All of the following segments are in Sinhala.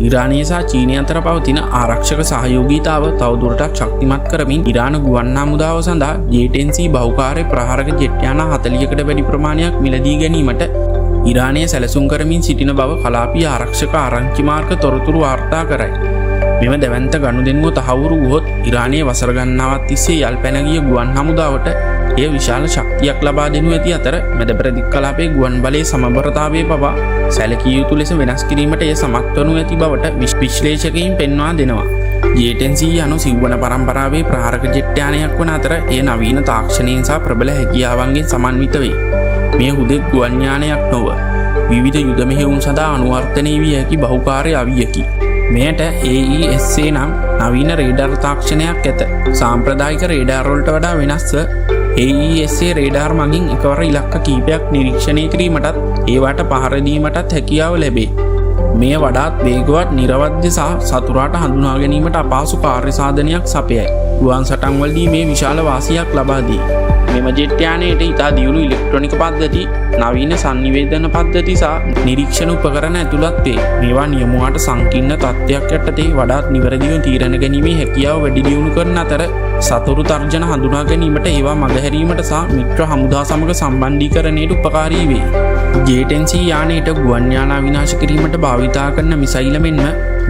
ඉරානය සහ චීනය අතර පවතින ආරක්ෂක සහයෝගීතාව තවදුරටත් ශක්තිමත් කරමින් ඉරාන ගුවන් හමුදාව සඳහා J-10C බහුකාර්ය ප්‍රහාරක ජෙට් යාන 40කට වැඩි ප්‍රමාණයක් මිලදී ගැනීමට ඉරානය සැලසුම් කරමින් සිටින බව කලාපීය ආරක්ෂක ආරංචි මාර්ග තොරතුරු වාර්තා කරයි. මෙම දැවැන්ත ගනුදෙනුව තහවුරු වුවහොත් ඉරානයේ වසර ගණනාවක් තිස්සේ යල් පැන ගිය ගුවන් හමුදාවට එය විශාල ශක්තියක් ලබා දෙනු ඇති අතර මැද පෙරදිග කලාපයේ ගුවන් බලයේ සමබරතාවය පවා සැලකිය යුතු ලෙස වෙනස් කිරීමට එය සමත් වනු ඇති බවට විශ්ලේෂකයින් පෙන්වා දෙනවා. J-10C යනු සිව්වන පරම්පරාවේ ප්‍රහාරක ජෙට් යානයක් වන අතර එය නවීන තාක්ෂණයෙන් සහ ප්‍රබල හැකියාවන්ගෙන් සමන්විත වේ. මෙය හුදෙක් ගුවන් යානයක් නොව විවිධ යුද මෙහෙයුම් සඳහා අනුවර්තනය විය හැකි බහුකාර්ය අවියකි. මෙයට AESA නම් නවීන රේඩාර් තාක්ෂණයක් ඇත. සාම්ප්‍රදායික රේඩාර් වලට වඩා වෙනස්ව AESA රේඩාර් මගින් එකවර ඉලක්ක කිහිපයක් නිරීක්ෂණය කිරීමටත් ඒවාට පහර දීමටත් හැකියාව ලැබේ. මෙය වඩාත් වේගවත්, නිරවද්‍ය සහ සතුරාට හඳුනා ගැනීමට අපහසු කාර්ය සාධනයක් සපයයි. ගුවන් සටන්වලදී මේ විශාල වාසියක් ලබා දී. මෙම ජෙට් යානයට ඉතා දියුණු ඉලෙක්ට්‍රොනික පද්ධති, නවීන සංනිවේදන පද්ධති සහ නිරීක්ෂණ උපකරණ ඇතුළත් වේ. මේවා නියමුවාට සංකීර්ණ තත්ත්වයක් යටතේ වඩාත් නිවැරදිව තීරණ ගැනීමේ හැකියාව වැඩි දියුණු කරන අතර සතුරු තර්ජන හඳුනා ගැනීමට ඒවා මගහැරීමට සහ මිත්‍ර හමුදා සමග සම්බන්ධීකරණයට උපකාරී වේ. J-10C යානයට ගුවන් යානා විනාශ කිරීමට භාවිතා කරන මිසයිල මෙන්ම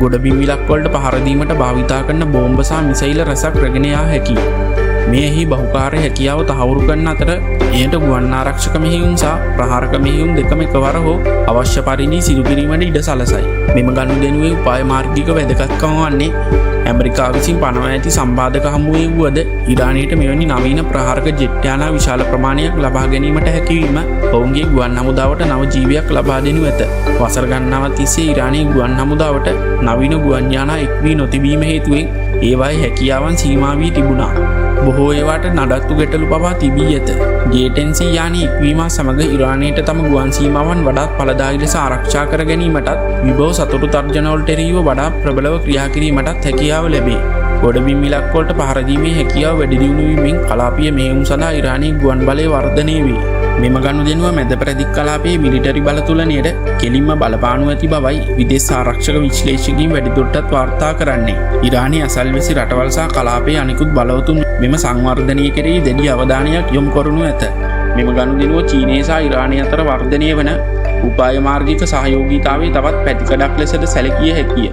ගොඩබිම් විලක් වලට පහර දීමට භාවිතා කරන බෝම්බ සහ මිසයිල රැසක් රැගෙන යා හැකියි. මෙහි බහුකාර්ය හැකියාව තහවුරු කරන අතර එයට ගුවන් ආරක්ෂක මෙහෙයුම් සහ ප්‍රහාරක මෙහෙයුම් දෙකම එකවර හෝ අවශ්‍ය පරිදි සිදු කිරීමට ඉඩ සලසයි. මෙම ගනුදෙනුවේ උපාය මාර්ගික වැදගත්කම වන්නේ ඇමරිකාව විසින් පනවා ඇති සම්බාධක හමුවේ වුවද ඉරානයට මෙවැනි නවීන ප්‍රහාරක ජෙට් යානා විශාල ප්‍රමාණයක් ලබා ගැනීමට හැකිවීම ඔවුන්ගේ ගුවන් හමුදාවට නව ජීවයක් ලබා දෙනු ඇත. වසර ගණනාවක් තිස්සේ ඉරානයේ ගුවන් හමුදාවට නවීන ගුවන් යානා එක් වී නොතිබීම හේතුවෙන් ඒවායේ හැකියාවන් සීමා වී තිබුණා. බොහෝ ඒවාට නඩත්තු ගැටලු පවා තිබී ඇත. J-10C යානයේ එක්වීම සමග ඉරානයට තම ගුවන් සීමාවන් වඩාත් ඵලදායී ලෙස ආරක්ෂා කර ගැනීමටත් විභව සතුරු තර්ජනවලට එරෙහිව වඩා ප්‍රබලව ක්‍රියා කිරීමටත් හැකියාව ලැබේ. ගොඩබිම් ඉලක්ක වලට පහර දීමේ හැකියාව වැඩි දියුණු වීමෙන් කලාපීය මෙහෙයුම් සඳහා ඉරානයේ ගුවන් බලය වර්ධනය වේ. මෙම ගනුදෙනුව මැද පෙරදිග කලාපයේ මිලිටරි බලතුලනයට කෙලින්ම බලපානු ඇති බවයි විදේශ ආරක්ෂක විශ්ලේෂකයින් වැඩිදුරටත් වාර්තා කරන්නේ. ඉරානයේ අසල්වැසි රටවල් සහ කලාපයේ අනිකුත් බලවතුන් මෙම සංවර්ධනය කෙරෙහි දැඩි අවධානයක් යොමු කරනු ඇත. මෙම ගනුදෙනුව චීනය සහ ඉරානය අතර වර්ධනය වන උපාය මාර්ගික සහයෝගීතාවයේ තවත් පැතිකඩක් ලෙසද සැලකිය හැකිය.